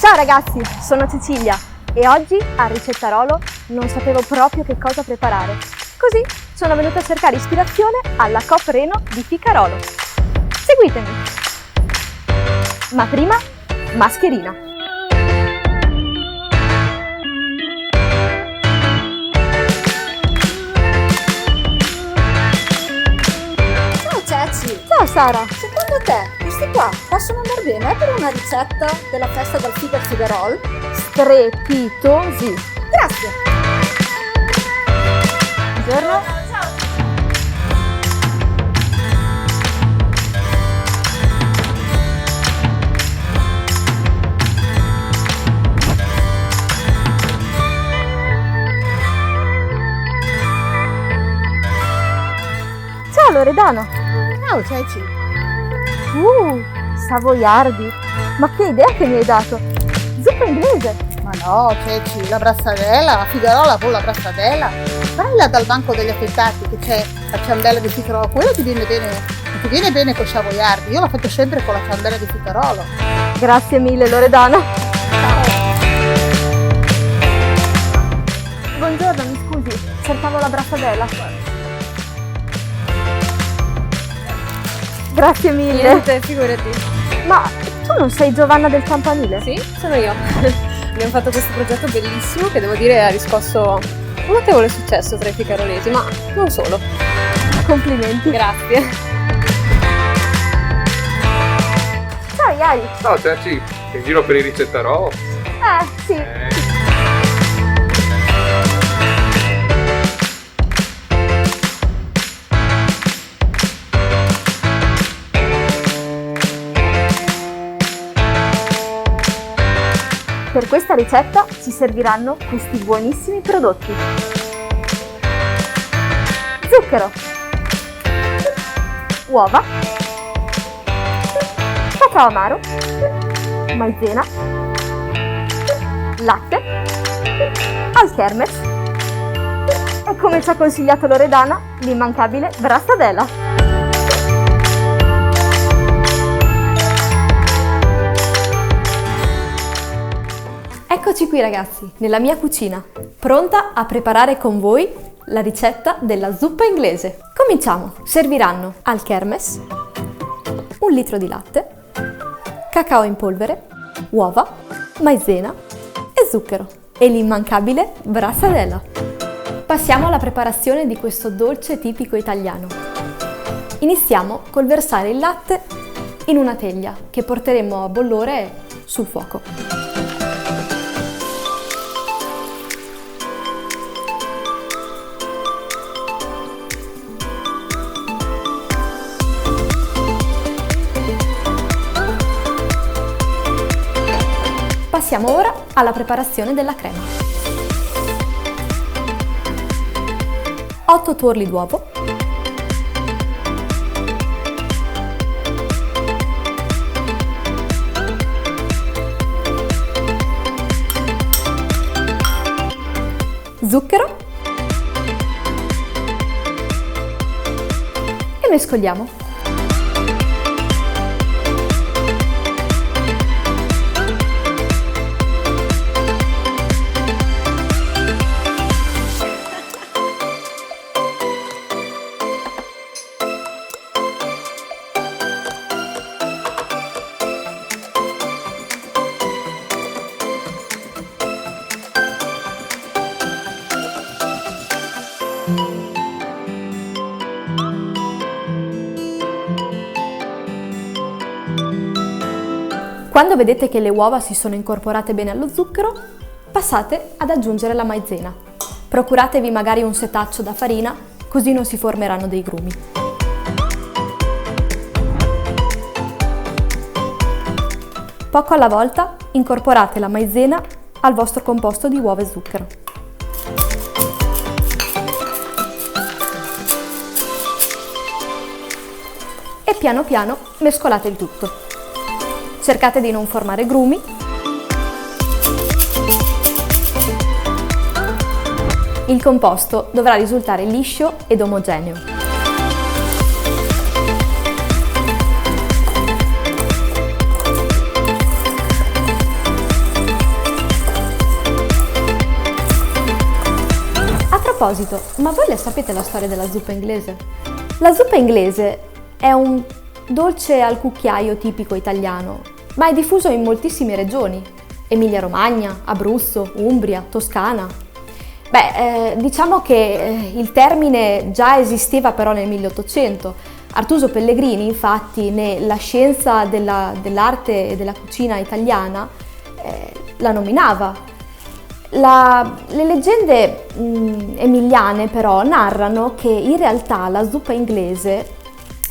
Ciao ragazzi, sono Cecilia e oggi a Ricettarolo non sapevo proprio che cosa preparare. Così sono venuta a cercare ispirazione alla Coop Reno di Ficarolo. Seguitemi! Ma prima, mascherina! Ciao Ceci! Ciao Sara! Secondo te questi qua possono andare bene per una ricetta della festa del Figarol? Strepitosi! Grazie! Buongiorno! Ciao Loredana! Ciao Ceci! Savoiardi! Ma che idea che mi hai dato! Zuppa inglese! Ma no Ceci, la brassatella, Figarola con la brassatella. Vai dal banco degli affettati che c'è la ciambella di Ficarolo, quella ti viene bene con savoiardi. Io la faccio sempre con la ciambella di Ficarolo. Grazie mille Loredana! Buongiorno, mi scusi, cercavo la brassatella. Grazie mille! Niente, figurati. Ma tu non sei Giovanna del Campanile? Sì, sono io. Abbiamo fatto questo progetto bellissimo che devo dire ha riscosso un notevole successo tra i ficarolesi, ma non solo. Complimenti! Grazie. Ciao Iari! Ciao Ceci, in giro per i Ricettarolo? Sì. Per questa ricetta ci serviranno questi buonissimi prodotti. Zucchero, uova, cacao amaro, maizena, latte, alchermes e, come ci ha consigliato Loredana, l'immancabile brassatella. Eccoci qui ragazzi, nella mia cucina, pronta a preparare con voi la ricetta della zuppa inglese. Cominciamo! Serviranno alchermes, 1 litro di latte, cacao in polvere, uova, maizena e zucchero e l'immancabile brassatella. Passiamo alla preparazione di questo dolce tipico italiano. Iniziamo col versare il latte in una teglia che porteremo a bollore sul fuoco. Passiamo ora alla preparazione della crema. 8 tuorli d'uovo, zucchero e mescoliamo. Quando vedete che le uova si sono incorporate bene allo zucchero, passate ad aggiungere la maizena. Procuratevi magari un setaccio da farina, così non si formeranno dei grumi. Poco alla volta incorporate la maizena al vostro composto di uova e zucchero. E piano piano mescolate il tutto. Cercate di non formare grumi. Il composto dovrà risultare liscio ed omogeneo. proposito, ma voi le sapete la storia della zuppa inglese? La zuppa inglese è un dolce al cucchiaio tipico italiano, ma è diffuso in moltissime regioni: Emilia-Romagna, Abruzzo, Umbria, Toscana. Diciamo che il termine già esisteva però nel 1800. Artuso Pellegrini, infatti, nella scienza dell'arte e della cucina italiana la nominava. Le leggende emiliane però narrano che in realtà la zuppa inglese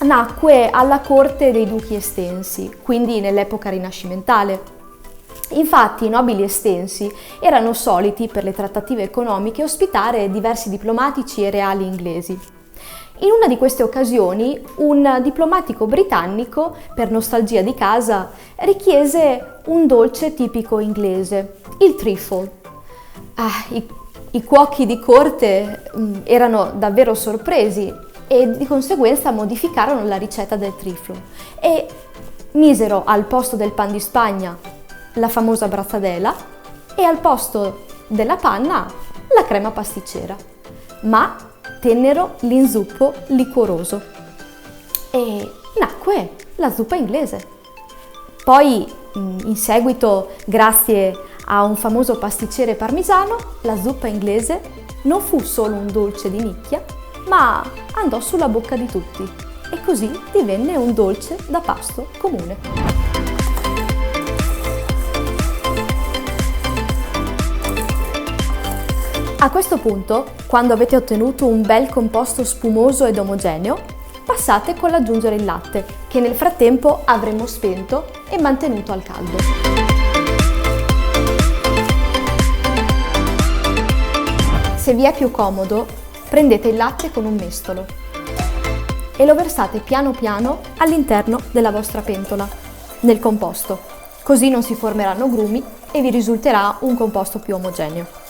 nacque alla corte dei duchi estensi, quindi nell'epoca rinascimentale. Infatti i nobili estensi erano soliti, per le trattative economiche, ospitare diversi diplomatici e reali inglesi. In una di queste occasioni, un diplomatico britannico, per nostalgia di casa, richiese un dolce tipico inglese, il trifle. I cuochi di corte erano davvero sorpresi e di conseguenza modificarono la ricetta del trifle e misero al posto del pan di Spagna la famosa brazzadela e al posto della panna la crema pasticcera, ma tennero l'inzuppo liquoroso e nacque la zuppa inglese. Poi in seguito, grazie a un famoso pasticcere parmisano, la zuppa inglese non fu solo un dolce di nicchia, ma andò sulla bocca di tutti e così divenne un dolce da pasto comune. A questo punto, quando avete ottenuto un bel composto spumoso ed omogeneo, passate con l'aggiungere il latte, che nel frattempo avremo spento e mantenuto al caldo. Se vi è più comodo, prendete il latte con un mestolo e lo versate piano piano all'interno della vostra pentola, nel composto. Così non si formeranno grumi e vi risulterà un composto più omogeneo.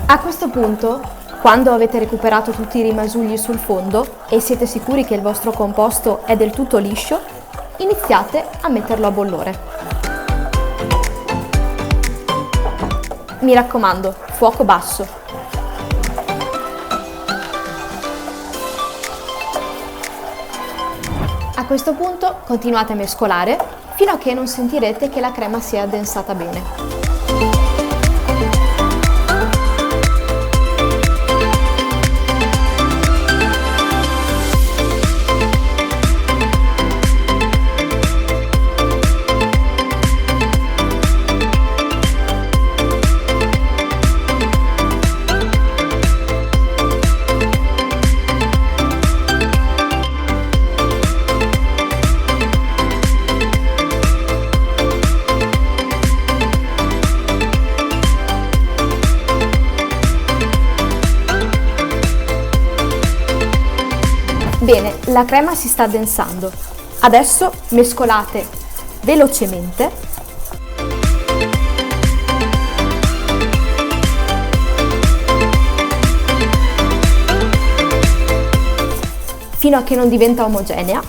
A questo punto, quando avete recuperato tutti i rimasugli sul fondo e siete sicuri che il vostro composto è del tutto liscio, iniziate a metterlo a bollore. Mi raccomando, fuoco basso. A questo punto continuate a mescolare fino a che non sentirete che la crema si è addensata bene. Bene, la crema si sta addensando. Adesso mescolate velocemente fino a che non diventa omogenea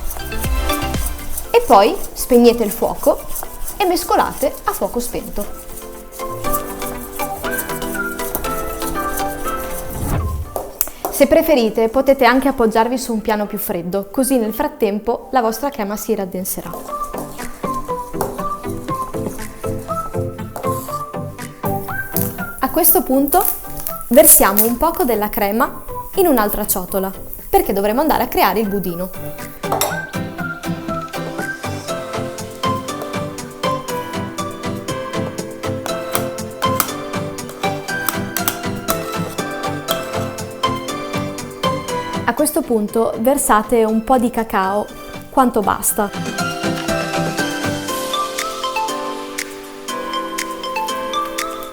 e poi spegnete il fuoco e mescolate a fuoco spento. Se preferite potete anche appoggiarvi su un piano più freddo, così nel frattempo la vostra crema si raddenserà. A questo punto versiamo un poco della crema in un'altra ciotola, perché dovremo andare a creare il budino. A questo punto versate un po' di cacao, quanto basta.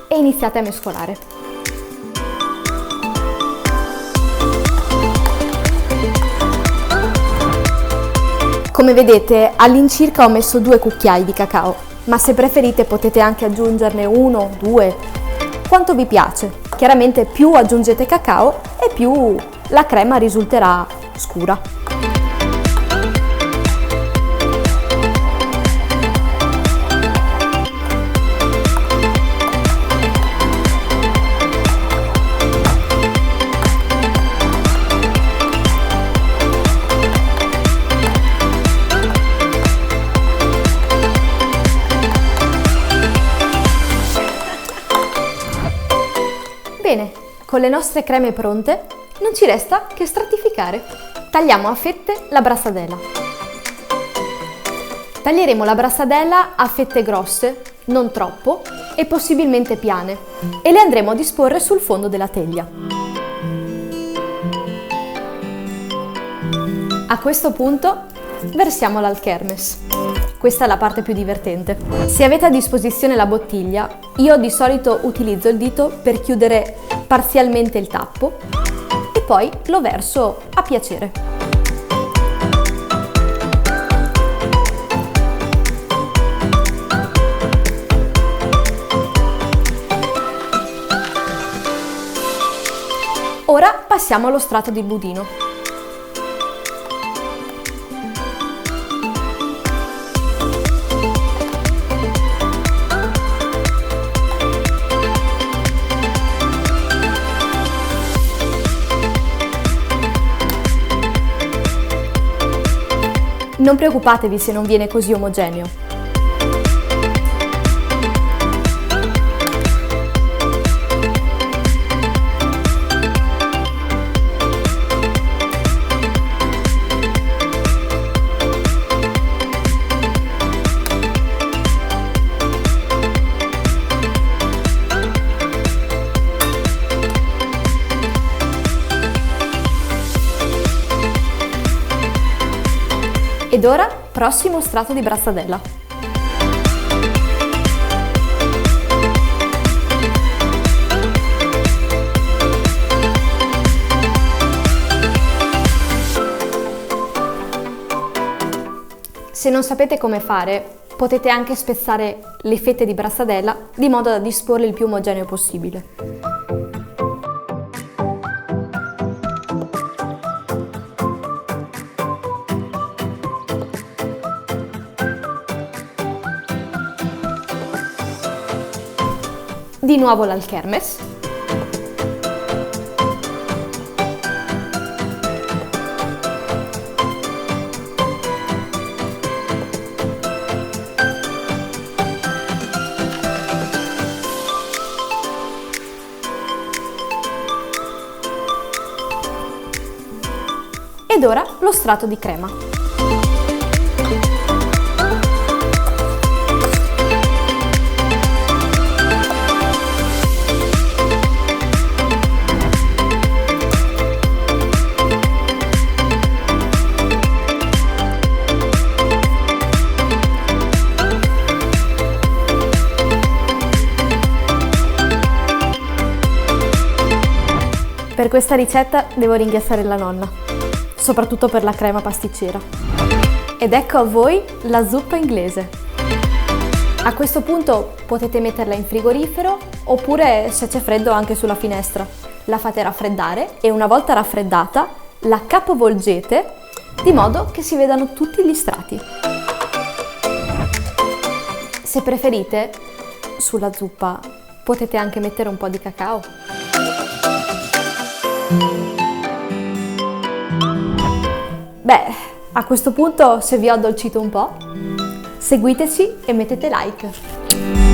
E iniziate a mescolare. Come vedete, all'incirca ho messo 2 cucchiai di cacao, ma se preferite potete anche aggiungerne 1, 2, quanto vi piace. Chiaramente più aggiungete cacao e più la crema risulterà scura. Bene, con le nostre creme pronte non ci resta che stratificare. Tagliamo a fette la brasadella. Taglieremo la brasadella a fette grosse, non troppo, e possibilmente piane, e le andremo a disporre sul fondo della teglia. A questo punto versiamola al kermes. Questa è la parte più divertente. Se avete a disposizione la bottiglia, io di solito utilizzo il dito per chiudere parzialmente il tappo e poi lo verso a piacere. Ora passiamo allo strato di budino. Non preoccupatevi se non viene così omogeneo. Ed ora, prossimo strato di brasadella. Se non sapete come fare, potete anche spezzare le fette di brasadella di modo da disporle il più omogeneo possibile. Di nuovo l'alkermes. Ed ora lo strato di crema. Per questa ricetta devo ringraziare la nonna, soprattutto per la crema pasticcera. Ed ecco a voi la zuppa inglese. A questo punto potete metterla in frigorifero oppure, se c'è freddo, anche sulla finestra. La fate raffreddare e una volta raffreddata la capovolgete di modo che si vedano tutti gli strati. Se preferite, sulla zuppa potete anche mettere un po' di cacao. Beh, a questo punto, se vi ho addolcito un po', seguiteci e mettete like.